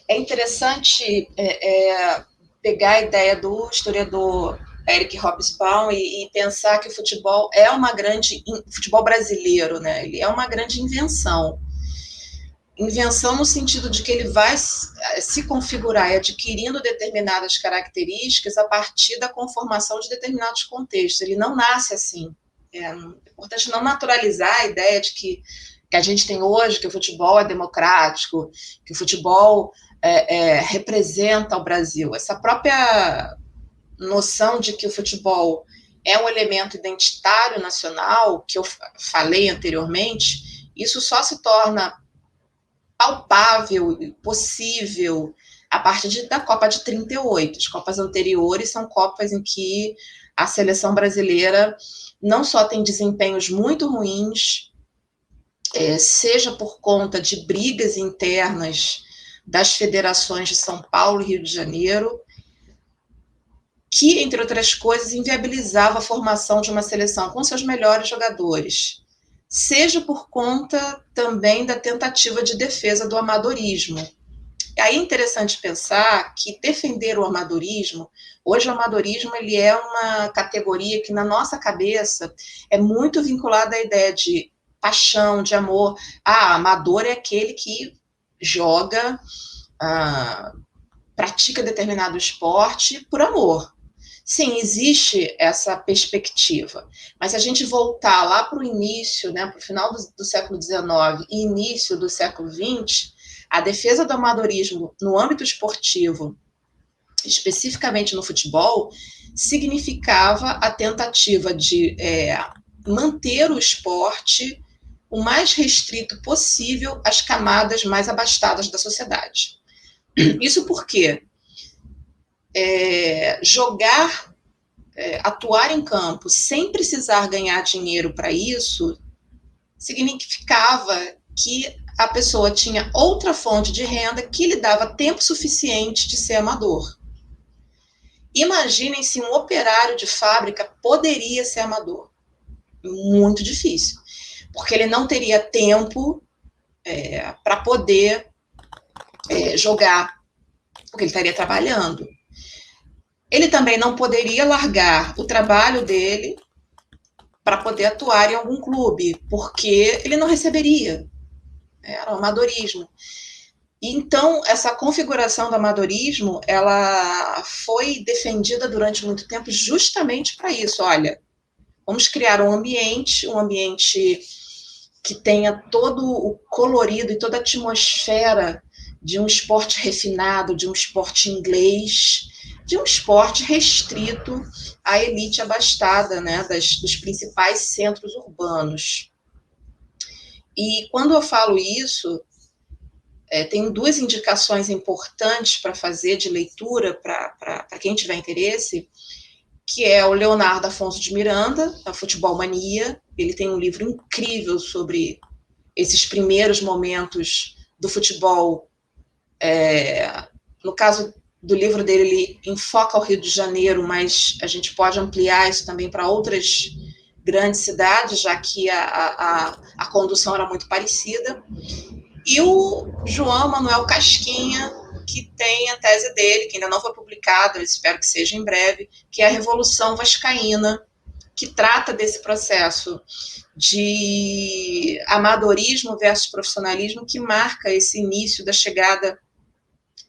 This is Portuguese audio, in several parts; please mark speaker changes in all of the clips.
Speaker 1: É interessante pegar a ideia do historiador Eric Hobsbawm e pensar que o futebol é uma grande, o futebol brasileiro, né? Ele é uma grande invenção. Invenção no sentido de que ele vai se configurar e adquirindo determinadas características a partir da conformação de determinados contextos. Ele não nasce assim. É importante não naturalizar a ideia de que a gente tem hoje, que o futebol é democrático, que o futebol representa o Brasil. Essa própria noção de que o futebol é um elemento identitário nacional, que eu falei anteriormente, isso só se torna palpável, possível, a partir da Copa de 38. As Copas anteriores são Copas em que a seleção brasileira não só tem desempenhos muito ruins, seja por conta de brigas internas das federações de São Paulo e Rio de Janeiro, que, entre outras coisas, inviabilizava a formação de uma seleção com seus melhores jogadores, seja por conta também da tentativa de defesa do amadorismo. E aí é interessante pensar que defender o amadorismo, hoje o amadorismo ele é uma categoria que na nossa cabeça é muito vinculada à ideia de paixão, de amor. Amador é aquele que joga, pratica determinado esporte por amor. Sim, existe essa perspectiva, mas se a gente voltar lá para o início, né, para o final do século XIX e início do século XX, a defesa do amadorismo no âmbito esportivo, especificamente no futebol, significava a tentativa de manter o esporte o mais restrito possível às camadas mais abastadas da sociedade. Isso porque jogar, atuar em campo sem precisar ganhar dinheiro para isso, significava que a pessoa tinha outra fonte de renda que lhe dava tempo suficiente de ser amador. Imaginem se um operário de fábrica poderia ser amador. Muito difícil, porque ele não teria tempo para poder jogar, porque ele estaria trabalhando. Ele também não poderia largar o trabalho dele para poder atuar em algum clube, porque ele não receberia. Era o amadorismo. Então, essa configuração do amadorismo, ela foi defendida durante muito tempo justamente para isso. Olha, vamos criar um ambiente que tenha todo o colorido e toda a atmosfera de um esporte refinado, de um esporte inglês, de um esporte restrito à elite abastada, né, dos principais centros urbanos. E quando eu falo isso, tem duas indicações importantes para fazer de leitura para quem tiver interesse, que é o Leonardo Afonso de Miranda, a Futebol Mania. Ele tem um livro incrível sobre esses primeiros momentos do futebol. No caso do livro dele, ele enfoca o Rio de Janeiro, mas a gente pode ampliar isso também para outras grandes cidades, já que a condução era muito parecida. E o João Manuel Casquinha, que tem a tese dele, que ainda não foi publicada, eu espero que seja em breve, que é a Revolução Vascaína, que trata desse processo de amadorismo versus profissionalismo que marca esse início da chegada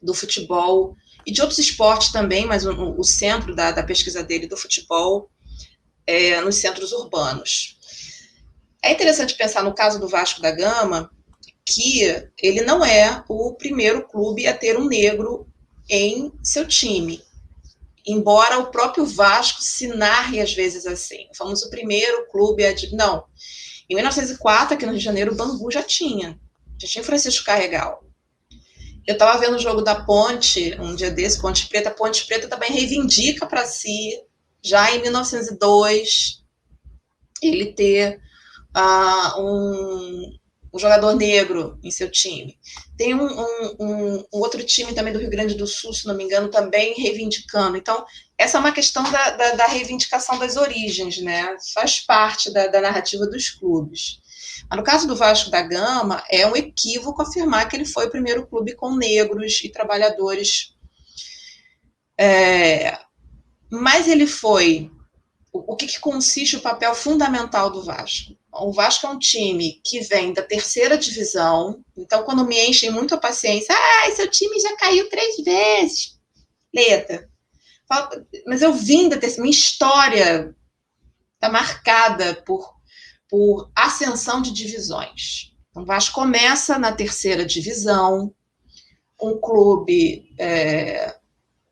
Speaker 1: do futebol e de outros esportes também, mas o centro da pesquisa dele do futebol nos centros urbanos. É interessante pensar no caso do Vasco da Gama, que ele não é o primeiro clube a ter um negro em seu time, embora o próprio Vasco se narre às vezes assim. Fomos o primeiro clube a... Não. Em 1904, aqui no Rio de Janeiro, o Bangu já tinha Francisco Carregal. Eu estava vendo o jogo da Ponte, um dia desse, Ponte Preta também reivindica para si, já em 1902, ele ter um jogador negro em seu time. Tem um outro time também do Rio Grande do Sul, se não me engano, também reivindicando. Então, essa é uma questão da reivindicação das origens, né? Faz parte da narrativa dos clubes. No caso do Vasco da Gama, é um equívoco afirmar que ele foi o primeiro clube com negros e trabalhadores. Mas ele foi. O que consiste o papel fundamental do Vasco? O Vasco é um time que vem da terceira divisão, então quando me enchem muito a paciência, seu time já caiu 3 vezes. Leta, mas eu vim da terceira, minha história está marcada por ascensão de divisões. Então, o Vasco começa na terceira divisão, um clube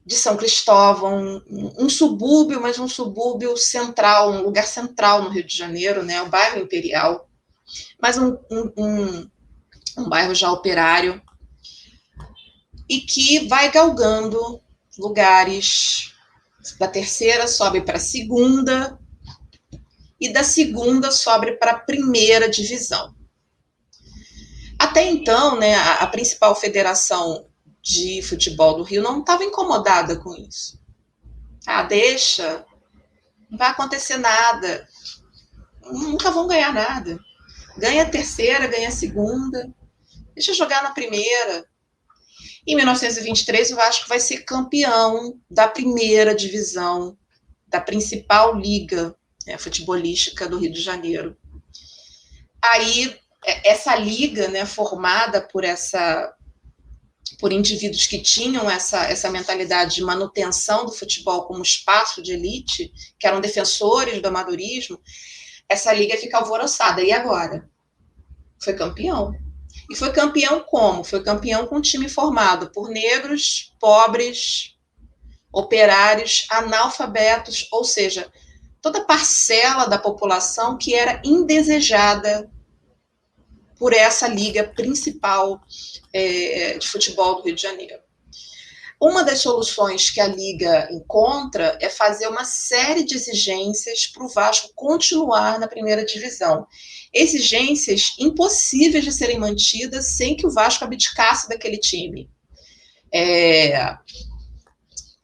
Speaker 1: de São Cristóvão, um subúrbio, mas um subúrbio central, um lugar central no Rio de Janeiro, né, o bairro Imperial, mas um bairro já operário, e que vai galgando lugares. Da terceira sobe para a segunda, e da segunda sobe para a primeira divisão. Até então, né, a principal federação de futebol do Rio não estava incomodada com isso. Deixa, não vai acontecer nada, nunca vão ganhar nada. Ganha a terceira, ganha a segunda, deixa jogar na primeira. Em 1923, o Vasco vai ser campeão da primeira divisão, da principal liga futebolística do Rio de Janeiro. Aí, essa liga, né, formada por indivíduos que tinham essa mentalidade de manutenção do futebol como espaço de elite, que eram defensores do amadorismo, essa liga fica alvoroçada. E agora? Foi campeão. E foi campeão como? Foi campeão com um time formado por negros, pobres, operários, analfabetos, ou seja, toda parcela da população que era indesejada por essa liga principal de futebol do Rio de Janeiro. Uma das soluções que a liga encontra é fazer uma série de exigências para o Vasco continuar na primeira divisão. Exigências impossíveis de serem mantidas sem que o Vasco abdicasse daquele time.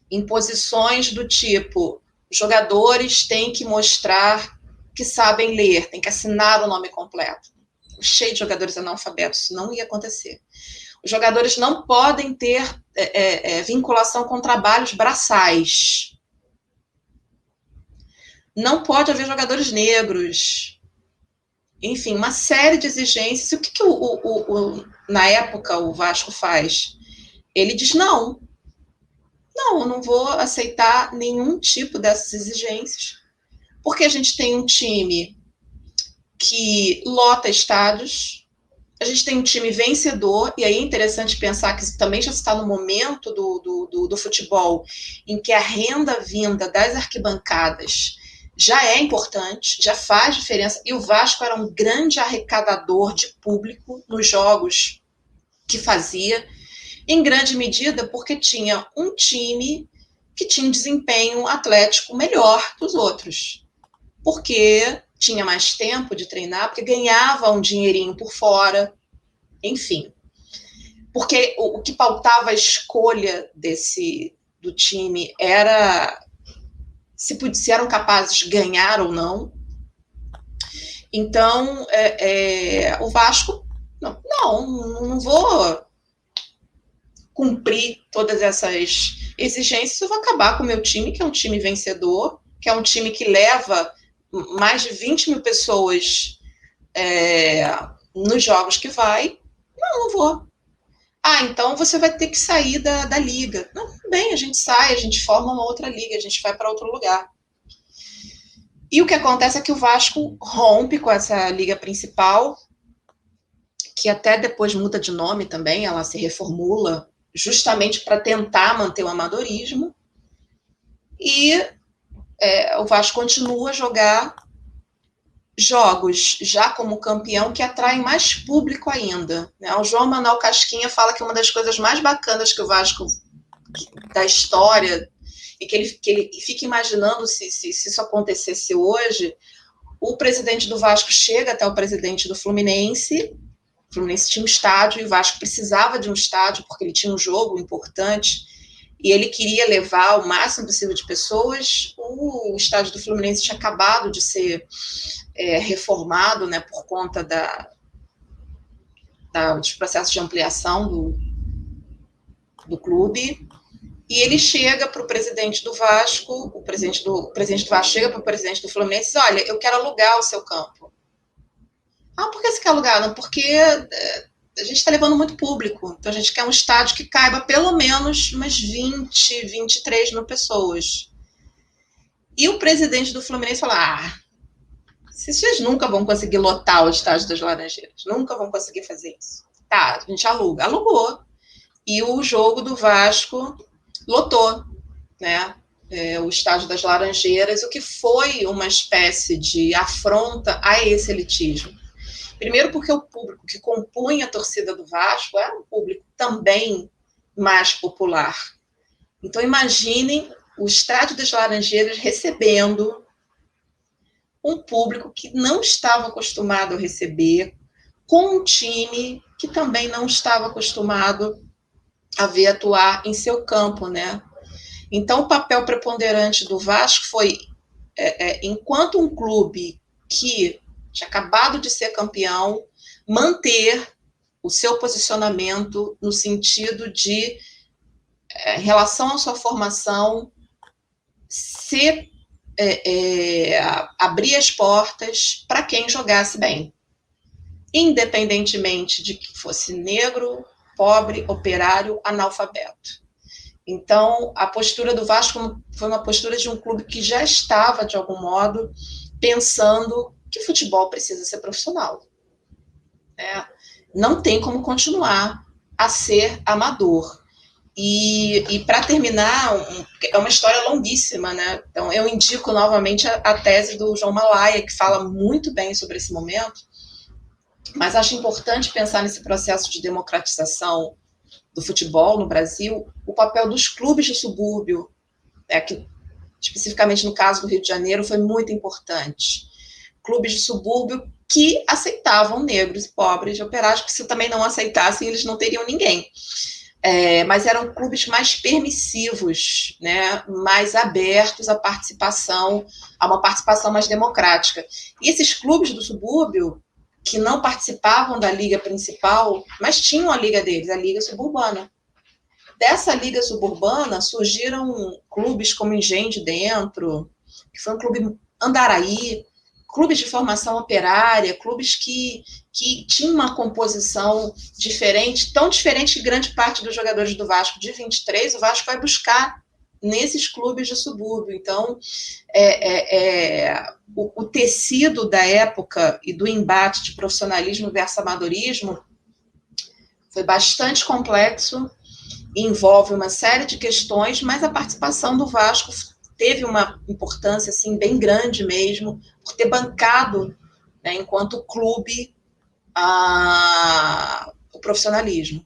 Speaker 1: Imposições do tipo: jogadores têm que mostrar que sabem ler, têm que assinar o nome completo. Cheio de jogadores analfabetos, isso não ia acontecer. Os jogadores não podem ter vinculação com trabalhos braçais. Não pode haver jogadores negros. Enfim, uma série de exigências. E o que na época o Vasco faz? Ele diz: não, eu não vou aceitar nenhum tipo dessas exigências, porque a gente tem um time que lota estádios, a gente tem um time vencedor, e aí é interessante pensar que também já está no momento do futebol em que a renda vinda das arquibancadas já é importante, já faz diferença, e o Vasco era um grande arrecadador de público nos jogos que fazia, em grande medida porque tinha um time que tinha um desempenho atlético melhor que os outros, porque tinha mais tempo de treinar, porque ganhava um dinheirinho por fora, enfim. Porque o que pautava a escolha do time era se eram capazes de ganhar ou não. Então, o Vasco, não vou cumprir todas essas exigências, eu vou acabar com o meu time, que é um time vencedor, que é um time que leva mais de 20 mil pessoas nos jogos que vai. Não vou. Então você vai ter que sair da liga. Não, bem, a gente sai, a gente forma uma outra liga, a gente vai para outro lugar. E o que acontece é que o Vasco rompe com essa liga principal, que até depois muda de nome também, ela se reformula justamente para tentar manter o amadorismo, e o Vasco continua a jogar jogos já como campeão que atraem mais público ainda. O João Manuel Casquinha fala que uma das coisas mais bacanas que o Vasco da história, e que ele fica imaginando se isso acontecesse hoje, o presidente do Vasco chega até o presidente do Fluminense. O Fluminense tinha um estádio e o Vasco precisava de um estádio porque ele tinha um jogo importante e ele queria levar o máximo possível de pessoas. O estádio do Fluminense tinha acabado de ser reformado, né, por conta dos processos de ampliação do clube, e ele chega para o presidente do Vasco, o presidente do Vasco chega para o presidente do Fluminense e diz, olha, eu quero alugar o seu campo. Ah, por que você quer alugar? Não, porque a gente está levando muito público, então a gente quer um estádio que caiba pelo menos umas 20, 23 mil pessoas. E o presidente do Fluminense fala, vocês nunca vão conseguir lotar o estádio das Laranjeiras, nunca vão conseguir fazer isso. Tá, a gente alugou. E o jogo do Vasco lotou, né? O estádio das Laranjeiras, o que foi uma espécie de afronta a esse elitismo. Primeiro porque o público que compunha a torcida do Vasco era um público também mais popular. Então imaginem o estádio das Laranjeiras recebendo um público que não estava acostumado a receber, com um time que também não estava acostumado a ver atuar em seu campo, né? Então, o papel preponderante do Vasco foi, enquanto um clube que tinha acabado de ser campeão, manter o seu posicionamento no sentido de, em relação à sua formação, abrir as portas para quem jogasse bem, independentemente de que fosse negro, pobre, operário, analfabeto. Então, a postura do Vasco foi uma postura de um clube que já estava, de algum modo, pensando que futebol precisa ser profissional. Não tem como continuar a ser amador. E para terminar, é uma história longuíssima, né? Então, eu indico novamente a tese do João Malaya, que fala muito bem sobre esse momento, mas acho importante pensar nesse processo de democratização do futebol no Brasil, o papel dos clubes de subúrbio, que especificamente no caso do Rio de Janeiro foi muito importante. Clubes de subúrbio que aceitavam negros e pobres, operários, que se também não aceitassem, eles não teriam ninguém. Mas eram clubes mais permissivos, né, mais abertos à participação, a uma participação mais democrática. E esses clubes do subúrbio, que não participavam da liga principal, mas tinham a liga deles, a Liga Suburbana. Dessa liga suburbana surgiram clubes como Engenho de Dentro, que foi um clube Andaraí, clubes de formação operária, clubes que tinham uma composição diferente, tão diferente que grande parte dos jogadores do Vasco de 23, o Vasco vai buscar nesses clubes de subúrbio. Então, o tecido da época e do embate de profissionalismo versus amadorismo foi bastante complexo, envolve uma série de questões, mas a participação do Vasco teve uma importância assim, bem grande mesmo, por ter bancado, né, enquanto clube, o profissionalismo.